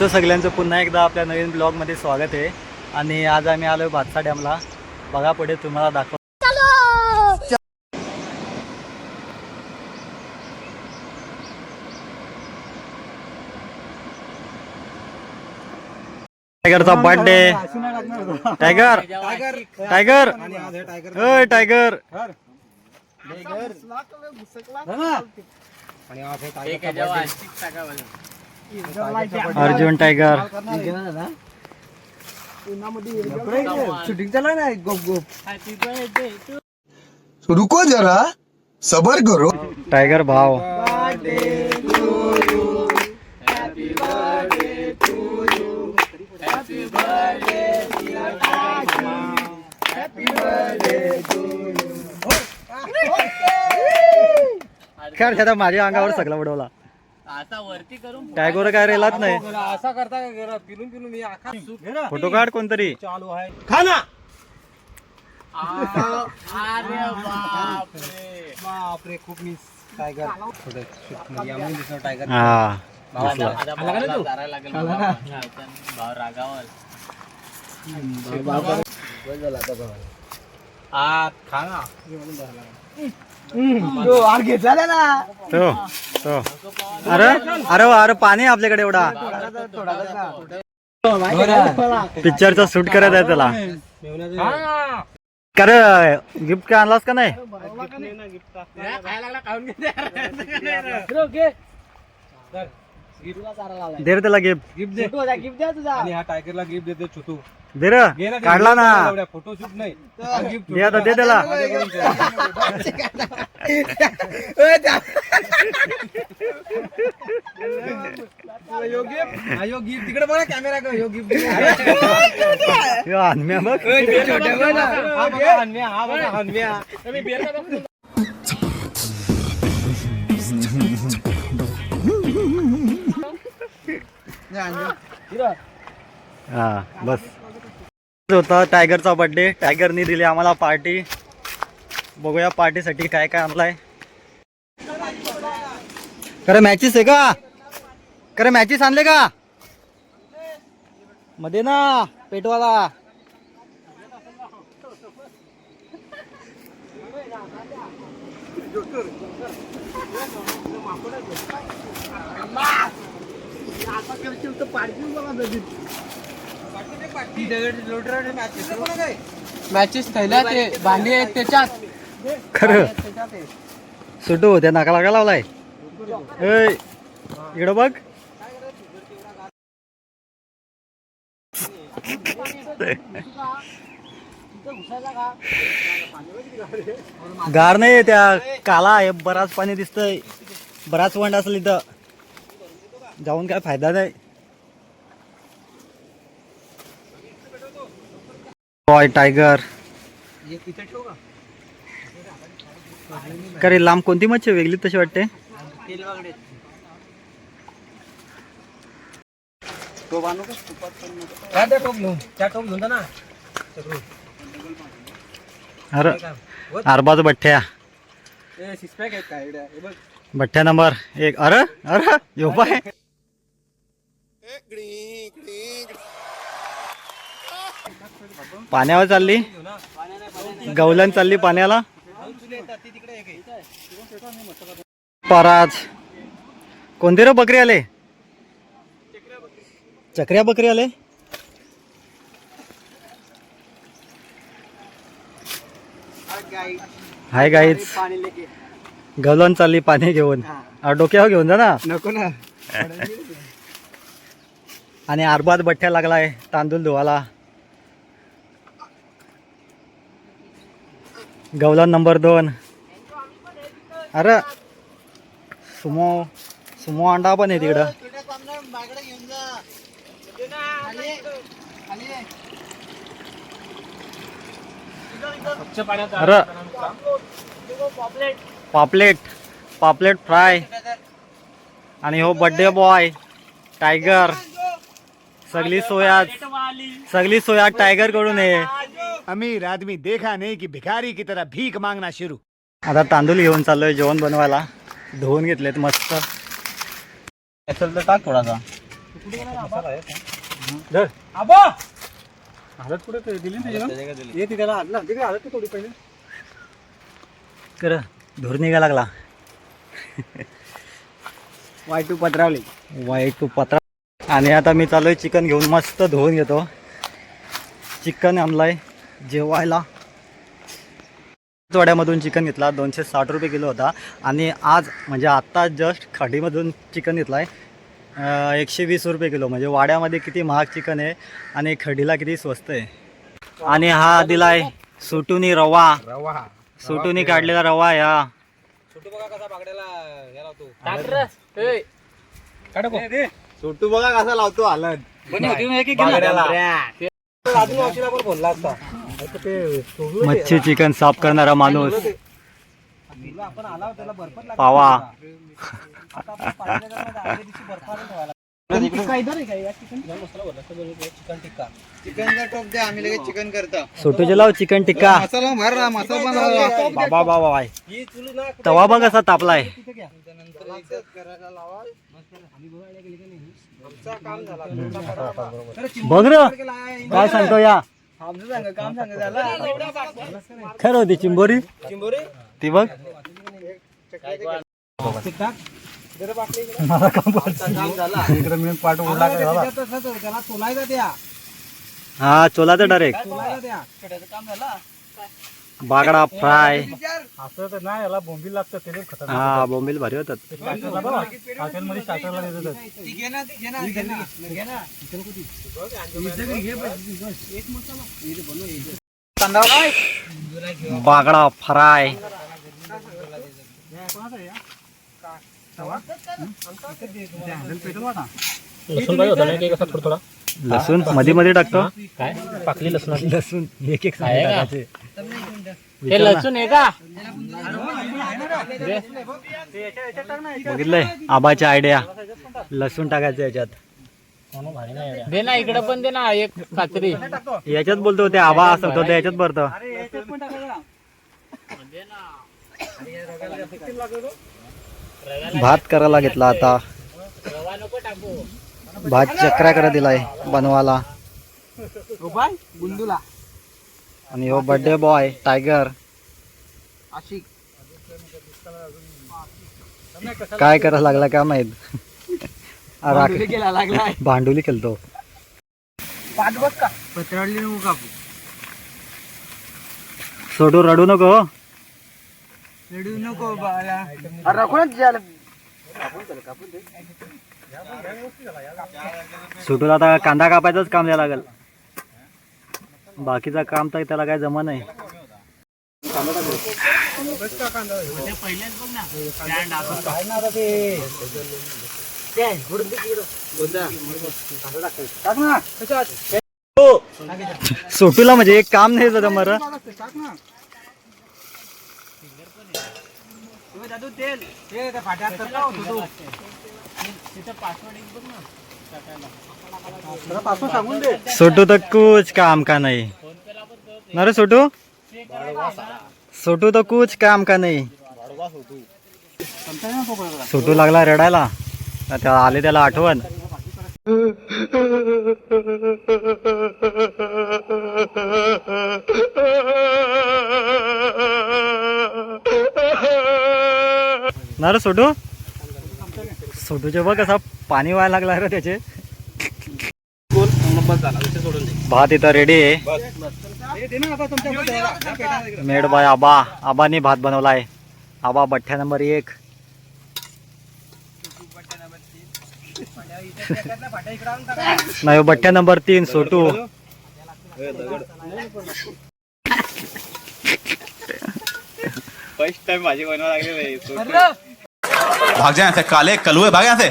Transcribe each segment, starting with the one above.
तो सगळ्यांचं पुन्हा एकदा आपल्या नवीन ब्लॉगमध्ये स्वागत आहे. आणि आज आम्ही आलो भातसा डॅमला. बघा पुढे तुम्हाला दाखव. टायगरचा बर्थडे. टायगर टायगर ओय टायगर. अर्जुन टायगर. रुको जरा सबर करो. टायगर भाव. काय त्याला माझ्या अंगावर सगळा उडवला. टायगर काय रेलाच नाही. असा करता का पिलून पिलून मी आखा फोटो काढ कोणतरी. चालू आहे खाना. अरे बापरे बापरे खूप मिस टायगर थोडं यामध्ये दिसणार टायगर. हा खाना तो तो अरे अरे अरे पाणी आपल्याकडे एवढा. पिक्चरचा शूट करायचा आहे त्याला. अरे गिफ्ट काय आणलास का नाही. दे रे त्याला गिफ्ट. गिफ्ट दे आणि हा टायगरला गिफ्ट देते छोटू. दे रे काढला ना. फोटो शूट नाही गिफ्ट दे आता दे त्याला. यो गिफ्ट तिकडे बघा कॅमेरा का यो गिफ्ट अन्म्या बघ. हा बघा हनम्या. हा बस होता टायगरचा बर्थडे. टायगरनी दिली आम्हाला पार्टी. बघूया पार्टीसाठी काय काय आणलाय. खरं मॅचेस आहे का. खरं मॅचेस आणले का मध्ये ना पेटवाला. मॅचेस थैल्या ते भांडी आहेत त्याच्यात. खरं सुटू होत्या नाका लागा लावलाय. इकडं बघ. गार नाही त्या काला आहे. बराच पाणी दिसतंय. बराच वंड असेल इथं. जाऊन काय फायदा नाही. Boy tiger. करे लांब कोणती मच्छी वेगळी तशी वाटते. अरे अरबाज बठ्ठ्या. बठ्ठ्या नंबर 1. अरे अरे यो पाय. पाण्यावर चालली. गवलन चालली पाण्याला. पराज कोणते रे बकरी आले. चक्र्या बकरी आले. Hi guys. गवलन चालली पाणी घेऊन. डोक्यावर घेऊन जा ना. नको ना. आणि अरबाज बठ्ठ्या लागलाय तांदूळ धुवाला. गवलन नंबर 2. अरे सुमो सुमो अंडा पण आहे तिकडं. अरे पापलेट पापलेट फ्राय. आणि हो बर्थडे बॉय टायगर. सगळी सोया टायगर कडून आहे. अमीर आदमी देखा नहीं कि भिखारी की तरह भीख मांगना शुरू. आता तांदूळ घेऊन चाललोय जेवण बनवायला. धुवून घेतलेत मस्त. असेल तर टाक थोडासा. हालत कुठे दिली ना ये ती त्याला हात ना तिकडे हालत थोडी पहिले कर धूर निघा लागला. वाय2 पत्रावली वाईट पत्रा. आणि आता मी चालू आहे चिकन घेऊन मस्त धुवून घेतो. चिकन आणलाय जेवायला. वाड्यामधून चिकन घेतला 260 रुपये किलो होता. आणि आज म्हणजे आत्ता जस्ट खाडीमधून चिकन घेतला आहे 120 रुपये किलो. म्हणजे वाड्यामध्ये किती महाग चिकन आहे आणि खडीला किती स्वस्त आहे. आणि हा दिलाय सुटुनी रवा. रवा सुटुनी काढलेला रवा आहे हा. छोटू बघा कसा बागड्याला हे लावतो छोटू बघा कसा लावतो हालत बागड्याला. राजू मावशीला पण बोलला असता मच्छी चिकन साफ करणारा माणूस आपण आला त्याला बर्फात लागला. पावा. आता आपण पाण्याच्या दिवशी बर्फात ठेवायला चिकन टिक्का चिकनचा टोप द्या आम्ही लगेच चिकन करता. सुटूचे लाव चिकन टिक्का. मसाला भर ना मसाला बाबा बाबा तवा बघ कसा तापलाय. बघ र काय सांगतो या काम सांग झालं खरं होती चिंबोरी चिंबोरी ती बघ. मला काम इकडे मी पाठ उडला त्याला सोलायचा द्या हा चोला तर डायरेक्ट सोलायचा द्या काम झालं. बागडा फ्राय. असं तर नाही याला बोंबील लागतं ते खतरनाक. हा बोंबील भारी होतात. हॉटेलमध्ये स्टार्टरला देतात. बागडा फ्राय. लसूण पाहिजे होता नाही कसा थोडा थोडा लसूण मध्ये मध्ये टाकतो. काय पाकली लसूण लसूण एक एक आहे का? टाकायचे. हे लसूण आहे का बघितलंय आबाची आयडिया. लसूण टाकायचं याच्यात. दे ना इकडे पण दे ना एक कात्री याच्यात बोलतो ते आबा असं होतं ते याच्यात भरतो. भात करायला घेतला आता. भात चक्रा करा दिलाय बनवायला. बुंदूला आणि हो बर्थडे बॉय टायगर आशिक काय करायला लागला काय माहित. गेला लागलाय भांडुली खेळतो. पाठ बघ का पत्रावली नको कापू. सोडू रडू नको. रडू नको बाळा. राखूनच झालं. सुटूला आता कांदा कापायचंच काम द्यायला लागेल. बाकीचं काम तर त्याला काय जमा नाही. सोटूला म्हणजे एक काम नाही झालं मर. सोटू तर कुछ काम का नाही ना रे सोटू. सोटू तर कुछ काम का नाही. सोटू लागला रडायला. त्या आले त्याला आठवण. ना रे सोटू. सोटूचे बघ कसा पाणी व्हायला लागला रे त्याचे. भात इथं रेडी आहे. मेड बाय आबा. आबाने भात बनवलाय. आबा बठ्ठा नंबर 1. नाही बठ्ठा नंबर 3 सोटू. फर्स्ट टाइम भाजी बनवा लागले. भाग जाए ऐसे काले कलुए भाग यहाँ से.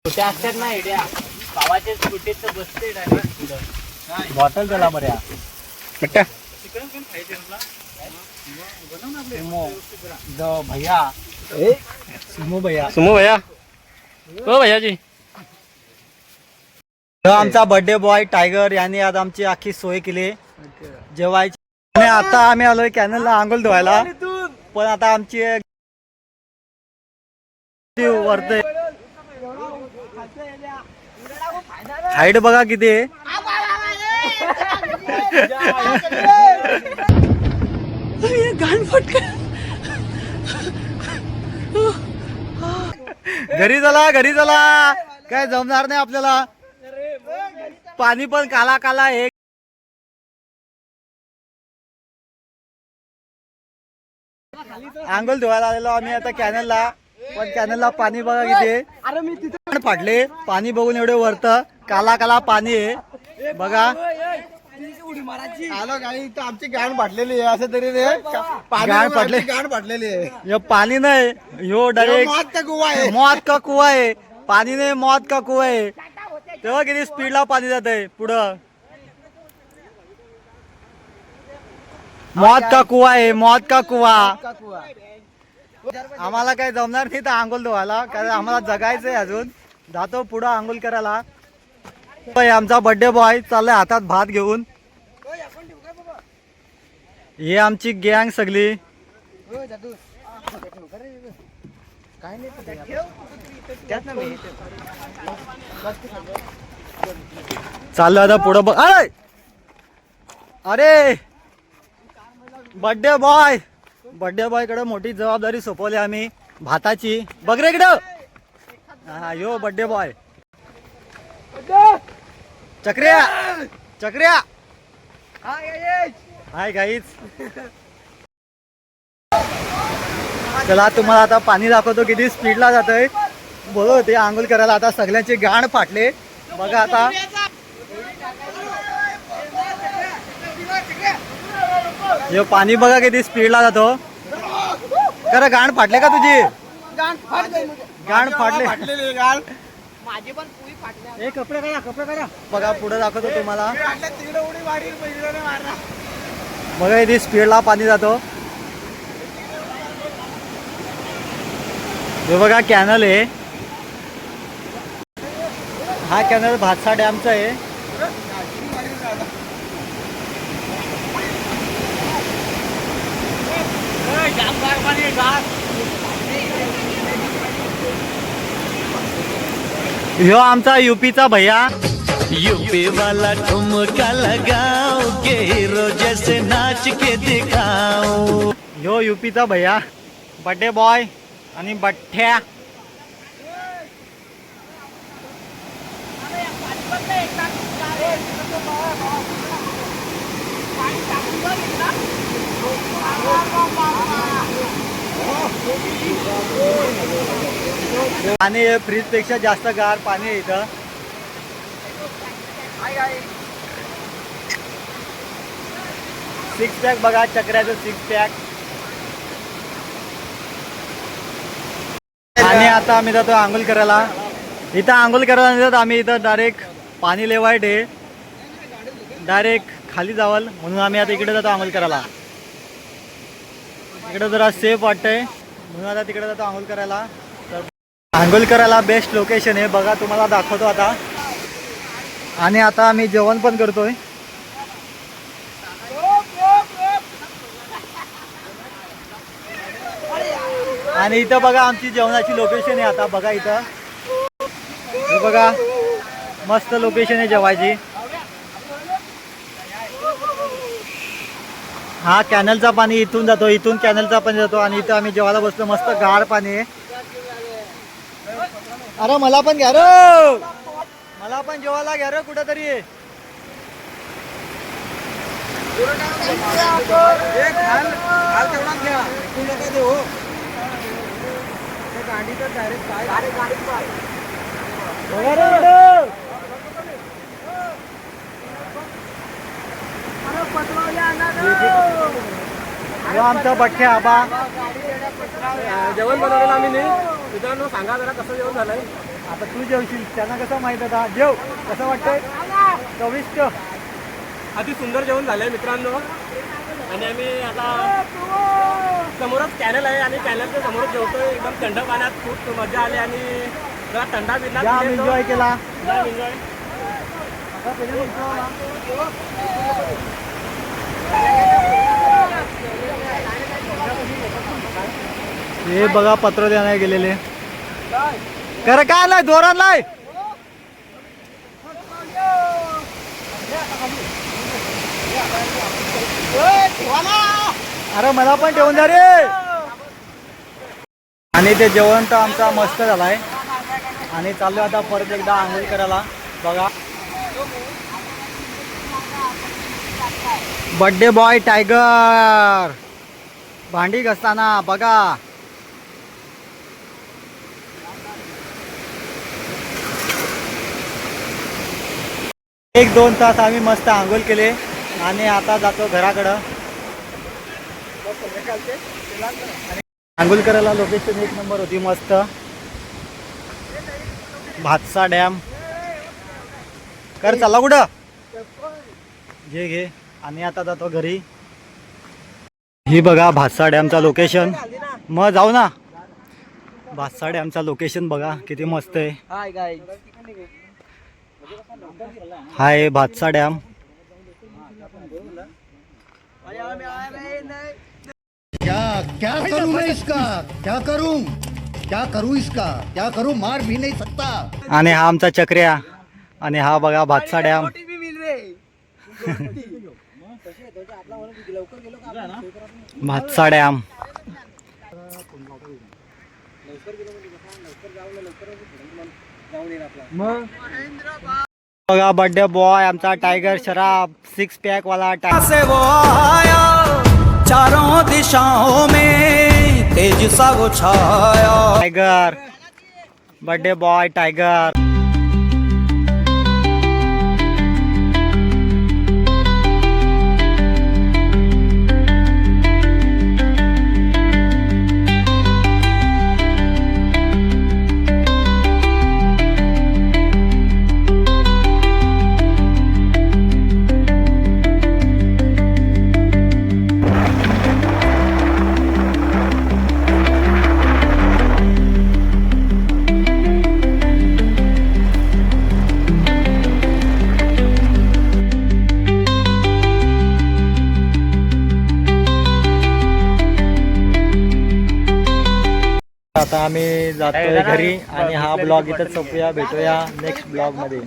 असतात ना एड्या पावाचे कुठेच बसते डायरेक्ट. बॉटल त्याला बऱ्या भैया. सुमो भैया. सुमो भैया ओ भैयाजी. आमचा बर्थडे बॉय टायगर याने आज आमची आखी सोय केली जेवायची. आणि आता आम्ही आलोय कॅनलला आंघोळ धुवायला. पण आता आमची वरते हाईट बघा किती आहे. घरी चला काय जमणार नाही आपल्याला. पाणी पण काला काला आहे. आंघोळ धुवायला आलेलो आम्ही आता कॅनलला. पण कॅनलला पाणी बघा किती आहे. फाटले पाणी बघून एवढे वरत काला काला पाणी आहे बघा. आलो गाडी इथं आमची गाण फाटलेली आहे असं तरी रे गाण फाटले. गाण फाटलेली आहे. हे पाणी नाही ह्यो डायरेक्ट मौत का कुवा आहे. मौत का कुवा आहे. पाणी नाही मौत का कुवा आहे. तेव्हा किती स्पीडला पाणी जात आहे पुढं. मौत का कुवा आहे मौत का कुवा. आम्हाला काही जमणार नाही तर आंघोळ धुवायला कारण आम्हाला जगायचंय अजून. जातो पुढं आंघोळ करायला. आमचा बर्थडे बॉय चाललाय हातात भात घेऊन. हे आमची गँग सगळी. चाललो आता पुढं बघ. अरे बर्थडे बॉय कडे मोठी जबाबदारी सोपवली आम्ही भाताची. बघ रे इकडं. हा यो बर्थडे बॉय. चक्र्या हाय गाईच. चला तुम्हाला आता पाणी दाखवतो किती स्पीडला जातंय. बोलत होते आंघोळ करायला आता सगळ्यांचे गाण फाटले बघा. आता हे पाणी बघा किती स्पीडला जातो. खरं गाण फाटले का तुझी. गाण फाटले. गाण माझी पण पुरी फाटल्या. ए कपडे करा बघा पुढे दाखवतो तुम्हाला. तिकडे उडी मारी पहिल्याने मारला. बघा किती स्पीडला पाणी जातो. हे बघा कॅनल आहे. हा कॅनल भातसा डॅमचा आहे. ह्यो आमचा यूपीचा भैया. यूपी वाला ठुमका लगाओ के हीरो जैसे नाच के दिखाओ. ह्यो यूपीचा भैया बर्थडे बॉय आणि बठ्ठ्या. आणि फ्रीज पेक्षा जास्त गार पाणी आहे इथं. सिक्स पॅक बघा चक्राचं 6 पॅक. आणि आता आम्ही जातो आंघोळ करायला. इथं आंघोळ करायला नाही जात आम्ही. इथं डायरेक्ट पाणी लय वाईट आहे. डायरेक्ट खाली जावल म्हणून आम्ही आता इकडे जातो आंघोळ करायला. इकडे जरा सेफ वाटतंय म्हणून आता तिकडे जातो आंघोळ करायला. तर आंघोळ करायला बेस्ट लोकेशन आहे बघा तुम्हाला दाखवतो आता. आणि आता आम्ही जेवण पण करतोय. आणि इथं बघा आमची जेवणाची लोकेशन आहे. आता बघा इथं हे बघा मस्त लोकेशन आहे जेवायची. हा कॅनलचा पाणी इथून जातो. इथून कॅनलचा पाणी जातो. आणि इथं आम्ही जेवायला बसतो. मस्त गार पाणी आहे. अरे मला पण घ्या रे. मला पण जेवायला घ्या रे कुठंतरी. आमचा बठ्ठ्या आबा. जेवण बनवलेलं आम्ही नाही. मित्रांनो सांगा जरा कसं जेवण झालंय. आता तू जेवशील त्यांना कसं माहित होता. जेव कसं वाटतंय. चविष्ट अति सुंदर जेवण झालंय मित्रांनो. आणि आम्ही आता समोरच कॅनल आहे आणि कॅनलच्या समोरच जेवतोय. एकदम थंड पाण्यात खूप मजा आली आणि जरा थंडा बिंडा एन्जॉय केला. एन्जॉय. हे बघा पत्र द्यायला गेलेले. खरं काय नाही जोरात नाही. अरे मला पण ठेवून द्या रे. आणि ते जेवण तर आमचा मस्त झालाय आणि चाललो आता परत एकदा आंघोळ करायला. बघा बर्थडे बॉय टायगर भांडी घसताना बघा. एक दोन तास आम्ही मस्त आंघोळ केले आणि आता जातो घराकडं. आंघोळ करायला लोकेशन एक नंबर होती मस्त. भातसा डॅम कर चला कुठं घे आणि आता जातो घरी. ही बघा भातसा डॅमचा लोकेशन. मग जाऊ ना. भातसा डॅमचा लोकेशन बघा किती मस्त आहे. हाय भातसा डॅम. क्या करूं मैं इसका, क्या करूं इसका, क्या करूं, मार भी नहीं सकता. आणि हा आमचा चक्र्या आणि हा बघा भातसा डॅम. भातसा डॅम बघा. बर्थडे बॉय आमचा टायगर श्रॉफ 6 पॅक वाला से वो आया चारों दिशाओं में तेज सा वो छाया. Tiger birthday boy Tiger. आता आम्ही जातोय घरी आणि हा ब्लॉग इथं संपूया. भेटूया नेक्स्ट ब्लॉग मध्ये.